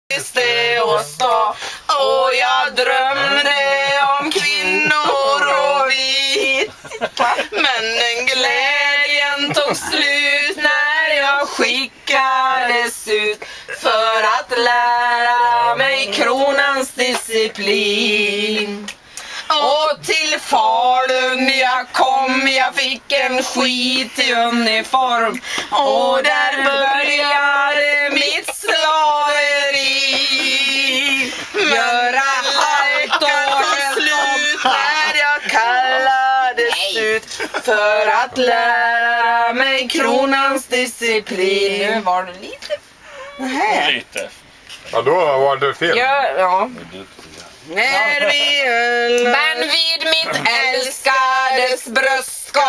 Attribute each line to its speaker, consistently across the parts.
Speaker 1: och stå. Och jag drömde om kvinnor och vit. Men den glädjen tog slut när jag skickades ut för att lära mig kronans disciplin. Och till Falun jag kom, jag fick en skitig uniform. Och där började mitt slaveri. Göra allt och slut när jag kallades ut för att lära mig kronans disciplin. Nu var det lite här.
Speaker 2: Lite.
Speaker 3: Ja, då var det fel.
Speaker 1: Ja. Men vid mitt älskades bröst ska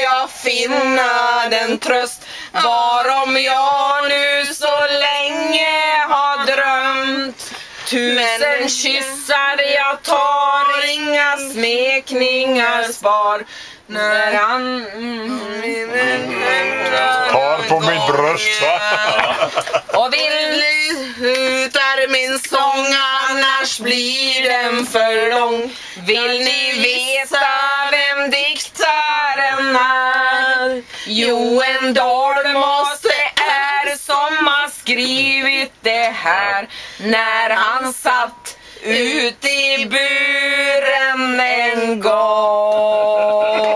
Speaker 1: jag finna den tröst varom jag nu så länge har drömt. 1000 kyssar jag tar, inga smekningar spar. När han
Speaker 3: tar på mitt bröst, va?
Speaker 1: och vill utar min sång, annars blir den för lång. Vill ni veta vem diktaren är? Jo, en dalmåse är som har skrivit det här. När han satt ut i buren en gång.